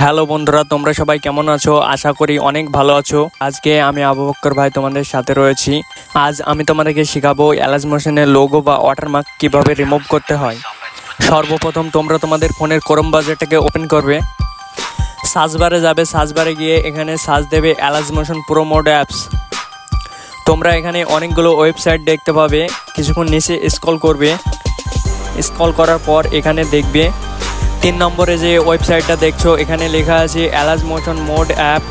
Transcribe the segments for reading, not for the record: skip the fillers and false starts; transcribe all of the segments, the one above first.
Hello বন্ধুরা, তোমরা সবাই কেমন আছো? আশা করি অনেক ভালো আছো। আজকে আমি আবু বক্কর ভাই তোমাদের সাথে রয়েছি। আজ আমি তোমাদেরকে শেখাবো এলাজ মোশনের লোগো বা ওয়াটারমার্ক কিভাবে রিমুভ করতে হয়। সর্বপ্রথম তোমরা তোমাদের ফোনের ক্রোম ব্রাউজারটাকে ওপেন করবে, সার্চ বারে যাবে, সার্চ বারে গিয়ে এখানে সার্চ দেবে এলাজ মোশন প্রো মোড অ্যাপস। তোমরা এখানে অনেকগুলো ওয়েবসাইট দেখতে পাবে। কিছুক্ষণ নিচে স্ক্রল করবে, স্ক্রল করার পর এখানে দেখবে 3 নম্বরে যে ওয়েবসাইটটা দেখছো এখানে লেখা আছে alight motion mod app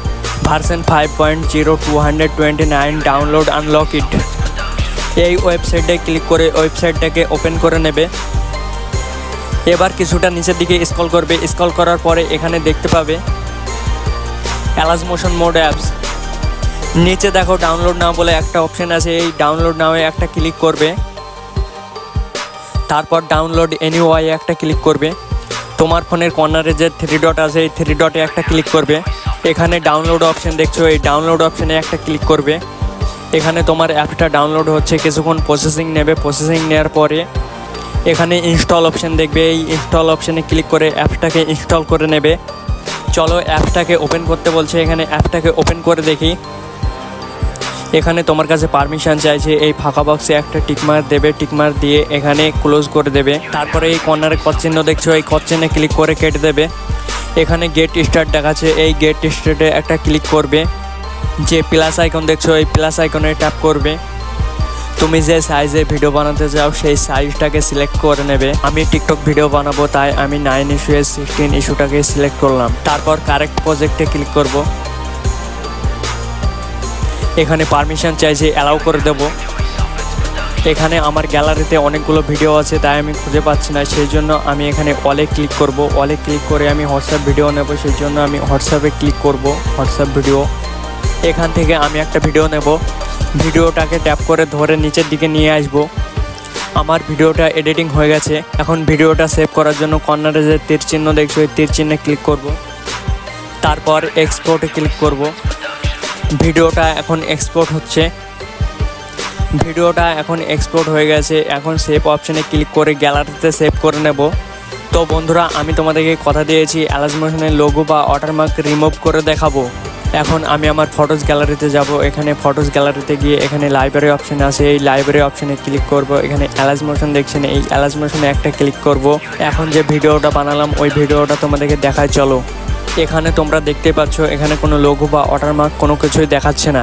version 5.0 229 download unlock it. এই ওয়েবসাইটে ক্লিক করে ওয়েবসাইটটাকে ওপেন করে নেবে। এবার কিছুটা নিচের দিকে স্ক্রল করবে, স্ক্রল করার পরে এখানে দেখতে পাবে এলাজ মোশন মোড অ্যাপস। নিচে দেখো ডাউনলোড নাও বলে একটা অপশন আছে, এই ডাউনলোড নাওয়ে একটা ক্লিক করবে, তারপর ডাউনলোড এনিওয়াই একটা ক্লিক করবে। তোমার ফোনের কর্নারে যে 3 ডট আছে এই 3 ডটে একটা ক্লিক করবে। এখানে ডাউনলোড অপশন দেখছো, এই ডাউনলোড অপশনে একটা ক্লিক করবে। এখানে তোমার অ্যাপটা ডাউনলোড হচ্ছে, কিছুক্ষণ প্রসেসিং নেবে। প্রসেসিং নেওয়ার পরে এখানে ইনস্টল অপশন দেখবে, এই ইনস্টল অপশনে ক্লিক করে অ্যাপটাকে ইনস্টল করে নেবে। চলো অ্যাপটাকে ওপেন করতে বলছে, এখানে অ্যাপটাকে ওপেন করে দেখি। এখানে তোমার কাছে পারমিশন চাইছে, এই ফাঁকা বক্সে একটা টিকমার্ক দেবে, টিকমার্ক দিয়ে এখানে ক্লোজ করে দেবে। তারপরে এই কর্নারে কত চিহ্ন দেখছো, এই কত চিহ্নে ক্লিক করে কেটে দেবে। এখানে গেট স্টার্ট দেখাচ্ছে, এই গেট স্টার্টে একটা ক্লিক করবে। যে প্লাস আইকন দেখছো এই প্লাস আইকনে ট্যাপ করবে। তুমি যে সাইজে ভিডিও বানাতে চাও সেই সাইজটাকে সিলেক্ট করে নেবে। আমি টিকটক ভিডিও বানাবো, তাই আমি 9:16 ইস্যুটাকে সিলেক্ট করলাম। তারপর কারেক্ট প্রজেক্টে ক্লিক করব। এখানে পারমিশন চাইছে, অ্যালাউ করে দেব। এখানে আমার গ্যালারিতে অনেকগুলো ভিডিও আছে, তাই আমি খুঁজে পাচ্ছি না, সেই জন্য আমি এখানে অলে ক্লিক করব। অলে ক্লিক করে আমি হোয়াটসঅ্যাপ ভিডিও নেব, সেই জন্য আমি হোয়াটসঅ্যাপে ক্লিক করব, হোয়াটসঅ্যাপ ভিডিও। এখান থেকে আমি একটা ভিডিও নেব, ভিডিওটাকে ট্যাপ করে ধরে নিচের দিকে নিয়ে আসব। আমার ভিডিওটা এডিটিং হয়ে গেছে। এখন ভিডিওটা সেভ করার জন্য কর্নারে যে তীর চিহ্ন দেখছো এই তীর চিহ্নে ক্লিক করব। তারপর এক্সপোর্টে ক্লিক করব। ভিডিওটা এখন এক্সপোর্ট হচ্ছে, ভিডিওটা এখন এক্সপোর্ট হয়ে গেছে। এখন সেভ অপশানে ক্লিক করে গ্যালারিতে সেভ করে নেব। তো বন্ধুরা, আমি তোমাদেরকে কথা দিয়েছি এলাজ মোশনের লোগো বা ওয়াটারমার্ক রিমুভ করে দেখাবো। এখন আমি আমার ফটোস গ্যালারিতে যাব। এখানে ফটোস গ্যালারিতে গিয়ে এখানে লাইব্রেরি অপশান আছে, এই লাইব্রেরি অপশানে ক্লিক করব। এখানে এলাজ মোশন দেখছেন, এই এলাজ মোশনে একটা ক্লিক করব। এখন যে ভিডিওটা বানালাম ওই ভিডিওটা তোমাদেরকে দেখায়, চলো। এখানে তোমরা দেখতে পাচ্ছ এখানে কোনো লোগো বা ওয়াটারমার্ক কোনো কিছুই দেখাচ্ছে না।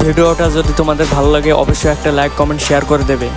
ভিডিওটা যদি তোমাদের ভালো লাগে অবশ্যই একটা লাইক, কমেন্ট, শেয়ার করে দেবে।